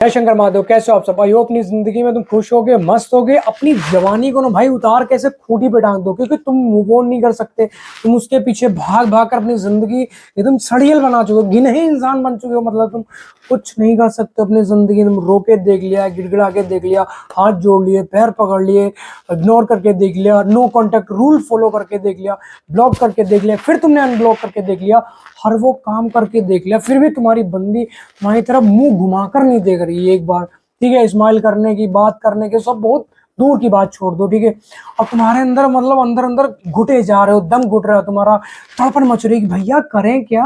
जय शंकर महादेव। कैसे हो आप सब भाई? हो अपनी जिंदगी में तुम खुश होगे, मस्त होगे। अपनी जवानी को ना भाई उतार कैसे खूंटी पे टांग दो, क्योंकि तुम मूव ऑन नहीं कर सकते। तुम उसके पीछे भाग भाग कर अपनी जिंदगी एकदम सड़ियल बना चुके हो, गिनही इंसान बन चुके हो। मतलब तुम कुछ नहीं कर सकते अपनी जिंदगी। तुम रो के देख लिया, गिड़गिड़ा के देख लिया, हाथ जोड़ लिए, पैर पकड़ लिए, इग्नोर करके देख लिया, नो कॉन्टेक्ट रूल फॉलो करके देख लिया, ब्लॉक करके देख लिया, फिर तुमने अनब्लॉक करके देख लिया, हर वो काम करके देख लिया, फिर भी तुम्हारी बंदी तुम्हारी तरफ मुंह घुमाकर नहीं देख रही है एक बार। ठीक है, स्माइल करने की, बात करने के, सब बहुत दूर की बात छोड़ दो। ठीक है, अब तुम्हारे अंदर मतलब अंदर अंदर घुटे जा रहे हो, दम घुट रहा है तुम्हारा, तड़पन मच रही है कि भैया करें क्या।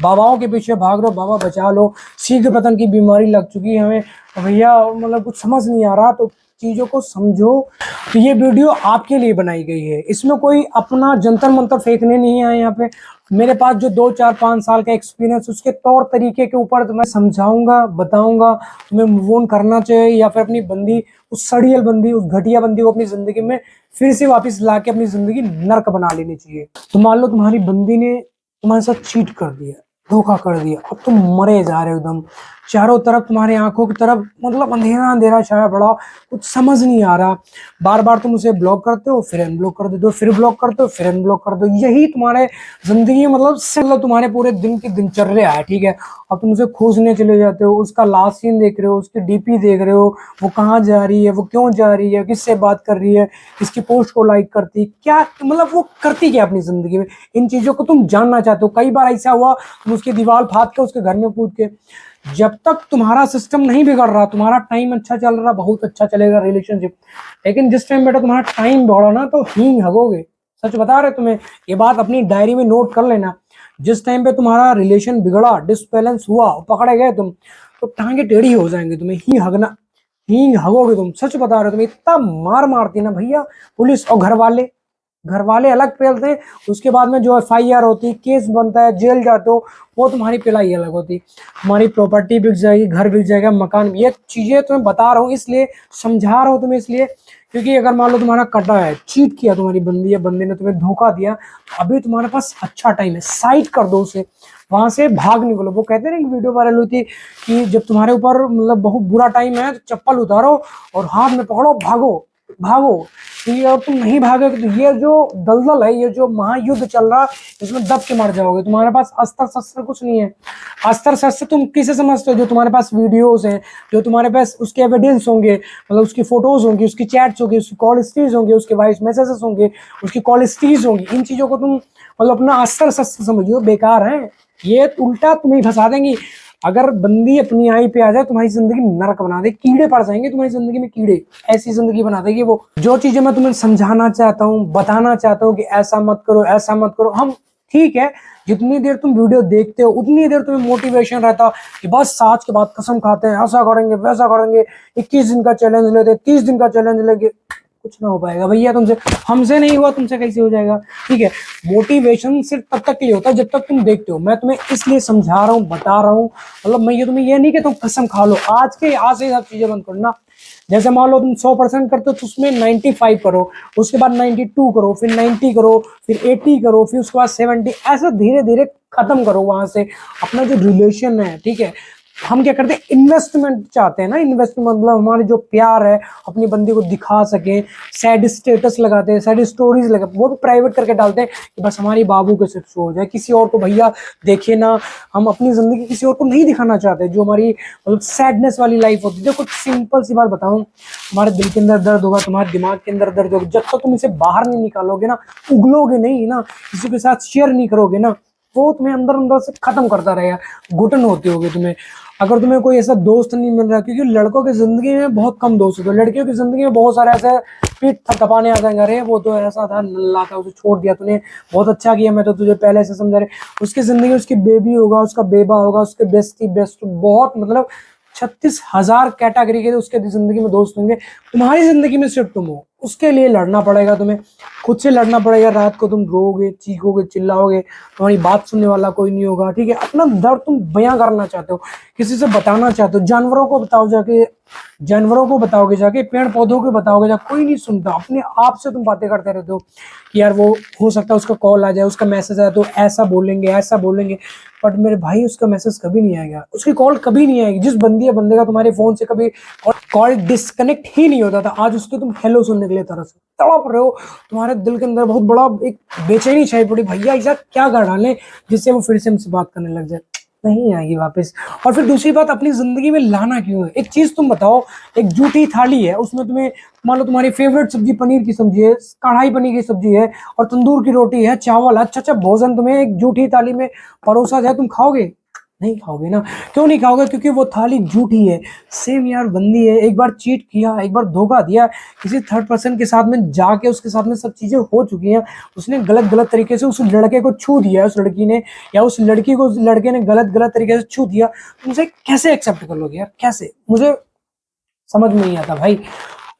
बाबाओं के पीछे भाग रहे हो, बाबा बचा लो, शीघ्र पतन की बीमारी लग चुकी है हमें भैया, मतलब कुछ समझ नहीं आ रहा। तो चीजों को समझो। तो ये वीडियो आपके लिए बनाई गई है, इसमें कोई अपना जंतर मंतर फेंकने नहीं आए यहाँ पे। मेरे पास जो 2 4 5 साल का एक्सपीरियंस, उसके तौर तरीके के ऊपर तुम्हें समझाऊंगा, बताऊंगा तुम्हें मूव ऑन करना चाहिए या फिर अपनी बंदी, उस सड़ियल बंदी, उस घटिया बंदी को अपनी जिंदगी में फिर से वापस ला के अपनी जिंदगी नर्क बना लेनी चाहिए। तो मान लो तुम्हारी बंदी ने तुम्हारे साथ चीट कर दिया, धोखा कर दिया, अब तुम मरे जा रहे हो एकदम, चारों तरफ तुम्हारी आंखों की तरफ मतलब अंधेरा अंधेरा छाया पड़ा, कुछ समझ नहीं आ रहा। बार बार तुम उसे ब्लॉक करते हो, फिर अनब्लॉक कर देते हो, फिर ब्लॉक करते हो, फिर अनब्लॉक कर दो। यही तुम्हारे जिंदगी मतलब तुम्हारे पूरे दिन की दिनचर्या है। ठीक है, अब तुम उसे खोजने चले जाते हो, उसका लास्ट सीन देख रहे हो, उसकी डीपी देख रहे हो, वो कहाँ जा रही है, वो क्यों जा रही है, किससे बात कर रही है, किसकी पोस्ट को लाइक करती है, क्या मतलब वो करती क्या अपनी जिंदगी में। इन चीजों को तुम जानना चाहते हो। कई बार ऐसा हुआ तुम उसकी दीवार फाड़ के उसके घर में कूद के, जब तक तुम्हारा सिस्टम नहीं बिगड़ रहा, तुम्हारा टाइम अच्छा चल रहा, बहुत अच्छा चलेगा रिलेशनशिप। लेकिन जिस टाइम बेटा तुम्हारा टाइम बिगड़ा ना, तो हींग हगोगे। सच बता रहे तुम्हें, ये बात अपनी डायरी में नोट कर लेना। जिस टाइम पे तुम्हारा रिलेशन बिगड़ा, डिसबैलेंस हुआ, पकड़े गए तुम, तो टांगे टेढ़ी हो जाएंगे, तुम्हें हींग हगना, हींग हगोगे तुम। सच बता रहे हो, तुम्हें इतना मार मारती ना भैया पुलिस और घर वाले अलग पेलते हैं। उसके बाद में जो FIR होती है, केस बनता है, जेल जाते हो, वो तुम्हारी पिलाई अलग होती। हमारी प्रॉपर्टी बिक जाएगी, घर बिक जाएगा, मकान। ये चीजें तुम्हें बता रहा हूँ इसलिए, समझा रहा हूँ तुम्हें इसलिए, क्योंकि अगर मान लो तुम्हारा कटा है, चीट किया तुम्हारी बंदी या बंदे ने तुम्हें धोखा दिया, अभी तुम्हारे पास अच्छा टाइम है, साइड कर दो उसे, वहां से भाग निकलो। वो कहते हैं ना, वीडियो वायरल हुई थी कि जब तुम्हारे ऊपर मतलब बहुत बुरा टाइम है, तो चप्पल उतारो और हाथ में पकड़ो, भागो भागो। ठीक है, और तुम नहीं भागोगे तो ये जो दलदल है, ये जो महायुद्ध चल रहा है, इसमें दब के मर जाओगे। तुम्हारे पास अस्त्र शस्त्र कुछ नहीं है। अस्त्र शस्त्र तुम किसे समझते हो? जो तुम्हारे पास वीडियोस हैं, जो तुम्हारे पास उसके एविडेंस होंगे, मतलब उसकी फोटोज होंगी, उसकी चैट्स होंगी, उसकी कॉल हिस्ट्रीज होंगी, उसके वॉइस मैसेजेस होंगे, उसकी कॉल हिस्ट्रीज होंगी। इन चीजों को तुम मतलब अपना अस्त्र शस्त्र समझियो, बेकार है ये, उल्टा तुम्हें फंसा देंगी। अगर बंदी अपनी आई पे आ जाए, तुम्हारी जिंदगी नरक बना दे, कीड़े पड़ जाएंगे तुम्हारी जिंदगी में, कीड़े, ऐसी जिंदगी बना देगी वो। जो चीजें मैं तुम्हें समझाना चाहता हूँ, बताना चाहता हूँ कि ऐसा मत करो, ऐसा मत करो, हम ठीक है, जितनी देर तुम वीडियो देखते हो उतनी देर तुम्हें मोटिवेशन रहता कि बस आज के बाद कसम खाते हैं, ऐसा करेंगे, वैसा करेंगे, 21 दिन का चैलेंज लेते, 30 दिन का चैलेंज लेंगे। कुछ ना हो पाएगा भैया तुमसे, हमसे नहीं हुआ, तुमसे कैसे हो जाएगा। ठीक है, मोटिवेशन सिर्फ तब तक के लिए होता है जब तक तुम देखते हो। मैं तुम्हें इसलिए समझा रहा हूँ, बता रहा हूँ, मतलब मैं ये तुम्हें ये नहीं कि तुम कसम खा लो, आज से सब चीजें बंद करो ना। जैसे मान लो तुम 100% करते हो, तो उसमें 95 करो, उसके बाद 92 करो, फिर 90 करो, फिर 80 करो, फिर उसके बाद 70, ऐसा धीरे धीरे खत्म करो वहां से अपना जो रिलेशन है। ठीक है, हम क्या करते हैं, इन्वेस्टमेंट चाहते हैं ना, इन्वेस्टमेंट मतलब हमारे जो प्यार है अपनी बंदी को दिखा सके, सैड स्टेटस लगाते हैं, सैड स्टोरीज लगाते, वो भी प्राइवेट करके डालते हैं कि बस हमारी बाबू के सिर्फ शो हो जाए, किसी और को भैया देखे ना। हम अपनी जिंदगी किसी और को नहीं दिखाना चाहते, जो हमारी मतलब सैडनेस वाली लाइफ होती है। देखो सिंपल सी बात बताऊं, तुम्हारे दिल के अंदर दर्द होगा, तुम्हारे दिमाग के अंदर दर्द होगा, जब तक तुम इसे बाहर नहीं निकालोगे ना, उगलोगे नहीं ना, किसी के साथ शेयर नहीं करोगे ना, वो तुम्हें अंदर अंदर से खत्म करता रहेगा, घुटन होती होगी तुम्हें। अगर तुम्हें कोई ऐसा दोस्त नहीं मिल रहा, क्योंकि लड़कों की जिंदगी में बहुत कम दोस्त होते हैं, लड़कियों की जिंदगी में बहुत सारे ऐसे पीठ थपथपाने आ जाएंगे, अरे वो तो ऐसा था, नल्ला था, उसे छोड़ दिया तूने, बहुत अच्छा किया, मैं तो तुझे पहले से समझा रहे। उसकी जिंदगी में उसकी बेबी होगा, उसका बेबा होगा, उसके बेस्टी बेस्ट, बहुत मतलब 36,000 कैटेगरी के उसके जिंदगी में दोस्त होंगे। तुम्हारी जिंदगी में सिर्फ तुम हो, उसके लिए लड़ना पड़ेगा तुम्हें, खुद से लड़ना पड़ेगा। रात को तुम रोओगे, चीखोगे, चिल्लाओगे, तुम्हारी बात सुनने वाला कोई नहीं होगा। ठीक है, अपना दर्द तुम बयां करना चाहते हो, किसी से बताना चाहते हो, जानवरों को बताओ जाके, जानवरों को बताओगे जाके, पेड़ पौधों को बताओगे जाके, कोई नहीं सुनता। अपने आप से तुम बातें करते रहते हो कि यार वो हो सकता है उसका कॉल आ जाए, उसका मैसेज आए तो ऐसा बोलेंगे ऐसा बोलेंगे। बट मेरे भाई उसका मैसेज कभी नहीं आएगा, उसकी कॉल कभी नहीं आएगी। जिस बंदे का तुम्हारे फोन से कभी कॉल डिस्कनेक्ट ही नहीं होता था, आज उसके तुम हेलो सुनने के लिए तरस तड़प रहे हो। तुम्हारे दिल के अंदर बहुत बड़ा एक बेचैनी छाई पड़ी, भैया ऐसा क्या कर डालें जिससे वो फिर से हमसे बात करने लग जाए। नहीं आएगी वापस। और फिर दूसरी बात, अपनी जिंदगी में लाना क्यों है? एक चीज तुम बताओ, एक जूठी थाली है, उसमें तुम्हें मान लो तुम्हारी फेवरेट सब्जी पनीर की सब्जी है, कढ़ाई पनीर की सब्जी है और तंदूर की रोटी है, चावल, अच्छा अच्छा भोजन तुम्हें एक जूठी थाली में परोसा जाए, तुम खाओगे? नहीं खाओगे ना। क्यों नहीं खाओगे? क्योंकि वो थाली झूठी है। सेम यार बंदी है, एक बार चीट किया, एक बार धोखा दिया किसी थर्ड पर्सन के साथ में जाके, उसके साथ में सब चीजें हो चुकी हैं, उसने गलत गलत तरीके से उस लड़के को छू दिया, उस लड़की ने या उस लड़की को उस लड़के ने गलत गलत तरीके से छू दिया, तुमसे कैसे एक्सेप्ट कर लोगे यार? कैसे? मुझे समझ में नहीं आता भाई।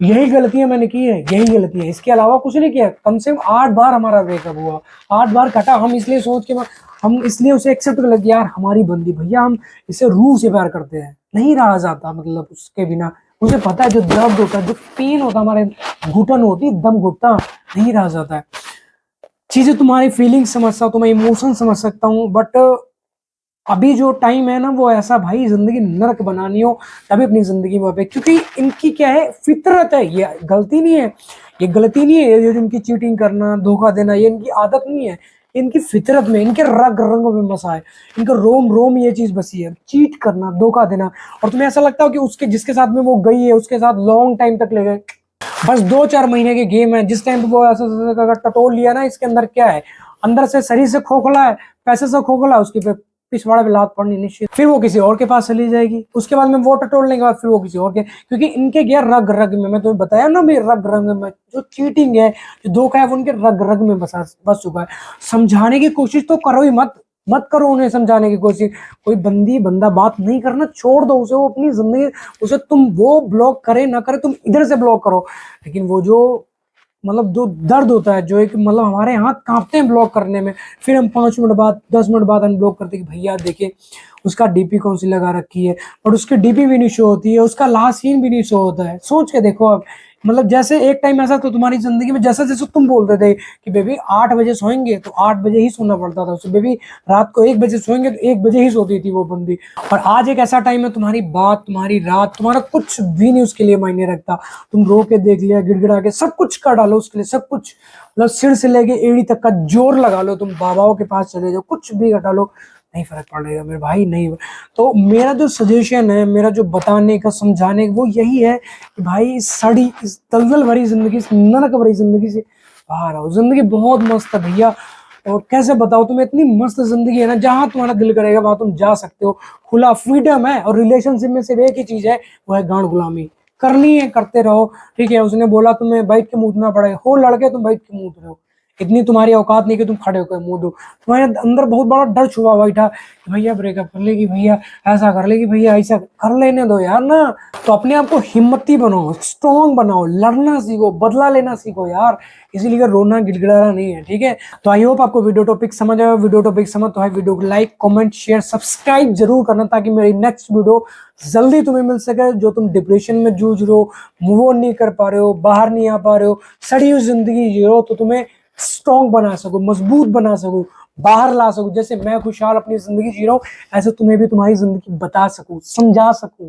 यही गलतियां मैंने की है, यही गलती है, इसके अलावा कुछ नहीं किया। कम से कम 8 बार हमारा ब्रेकअप हुआ, 8 बार कटा। हम इसलिए सोच के हम इसलिए उसे एक्सेप्ट कर लगे, यार हमारी बंदी, भैया हम इसे रूह से प्यार करते हैं, नहीं रहा जाता मतलब उसके बिना। मुझे पता है जो दर्द होता है, जो पेन होता है, हमारे घुटन होती है, दम घुटता, नहीं रहा जाता है। चीजें तुम्हारी फीलिंग समझता हूँ, तुम्हारे इमोशन समझ सकता हूँ, बट अभी जो टाइम है ना वो ऐसा भाई, जिंदगी नरक बनानी हो तभी अपनी जिंदगी में पे, क्योंकि इनकी क्या है, फितरत है, ये गलती नहीं है, ये गलती नहीं है, ये जो इनकी चीटिंग करना, धोखा देना, ये इनकी आदत नहीं है, इनकी फितरत में, इनके रग रंग में बसा है, इनका रोम रोम ये चीज बसी है, चीट करना, धोखा देना। और तुम्हें ऐसा लगता हो कि उसके जिसके साथ में वो गई है उसके साथ लॉन्ग टाइम तक ले गए, बस 2-4 महीने के गेम है। जिस टाइम पे वो ऐसा टटोल लिया ना, इसके अंदर क्या है, अंदर से शरीर से खोखला है, पैसे से खोखला है, उसकी पे पिछवाड़े पे लात पड़नी निश्चित। फिर वो किसी और के पास चली जाएगी, उसके बाद में वो टटोलने के बाद फिर वो किसी और के, क्योंकि इनके क्या रग रग में, मैं तुम्हें बताया ना भी, रग रग में जो चीटिंग है, जो धोखा है, वो उनके रग रग में बस चुका है। समझाने की कोशिश तो करो ही मत, मत करो उन्हें समझाने की कोशिश। कोई बंदी बंदा बात नहीं करना, छोड़ दो उसे, वो अपनी जिंदगी, उसे तुम वो ब्लॉक करे ना करे, तुम इधर से ब्लॉक करो। लेकिन वो जो मतलब जो दर्द होता है, जो एक मतलब हमारे हाथ कांपते हैं ब्लॉक करने में, फिर हम 5 मिनट बाद 10 मिनट बाद अनब्लॉक करते हैं कि भैया देखिए उसका डीपी कौन सी लगा रखी है, और उसकी डीपी भी नहीं शो होती है, उसका लास्ट सीन भी नहीं शो होता है। सोच के देखो आप, मतलब जैसे एक टाइम ऐसा तो तुम्हारी जिंदगी में, जैसे जैसे तुम बोलते थे कि बेबी 8 बजे सोएंगे, तो 8 बजे ही सोना पड़ता था उसे। बेबी रात को 1 बजे सोएंगे तो 1 बजे ही सोती थी वो बंदी। और आज एक ऐसा टाइम है, तुम्हारी बात, तुम्हारी रात, तुम्हारा कुछ भी नहीं उसके लिए मायने रखता। तुम रो के देख लिया, गिड़गिड़ा के सब कुछ कर डालो उसके लिए, सब कुछ, मतलब सिर से लेके एड़ी तक का जोर लगा लो, तुम बाबाओं के पास चले जाओ, कुछ भी कर डालो, नहीं फर्क पड़ेगा मेरे भाई, नहीं। तो मेरा जो सजेशन है, मेरा जो बताने का, समझाने का, वो यही है कि भाई सड़ी इस दलदल भरी जिंदगी, इस नरक भरी जिंदगी से बाहर आओ। जिंदगी बहुत मस्त है भैया, और कैसे बताओ तुम्हें, इतनी मस्त जिंदगी है ना, जहां तुम्हारा दिल करेगा वहां तुम जा सकते हो, खुला फ्रीडम है। और रिलेशनशिप में सिर्फ एक ही चीज है, वो है गांड गुलामी। करनी है करते रहो, ठीक है। उसने बोला तुम्हें बैठ के मूतना पड़ेगा, हो लड़के तुम बैठ के मूत रहे हो, इतनी तुम्हारी औकात नहीं कि तुम खड़े होकर मुंह दो। तुम्हारे अंदर बहुत बड़ा डर छुपा बैठा कि भैया ब्रेकअप कर लेगी, भैया ऐसा कर लेगी, भैया ऐसा कर लेने दो यार ना। तो अपने आप को हिम्मती बनाओ, स्ट्रॉन्ग बनाओ, लड़ना सीखो, बदला लेना सीखो यार, इसीलिए रोना गिड़गिड़ाना नहीं है, ठीक है। तो आई होप आपको वीडियो टॉपिक समझ आया। वीडियो टॉपिक समझ तो है, वीडियो को लाइक कमेंट शेयर सब्सक्राइब जरूर करना, ताकि मेरी नेक्स्ट वीडियो जल्दी तुम्हें मिल सके। जो तुम डिप्रेशन में जूझ रहे हो, मूव ऑन नहीं कर पा रहे हो, बाहर नहीं आ पा रहे हो, सड़ी हुई जिंदगी जी रहे हो, तो तुम्हें स्ट्रॉन्ग बना सकूं, मजबूत बना सकूं, बाहर ला सकूं। जैसे मैं खुशहाल अपनी जिंदगी जी रहा हूं, ऐसे तुम्हें भी तुम्हारी जिंदगी बता सकूं, समझा सकूं।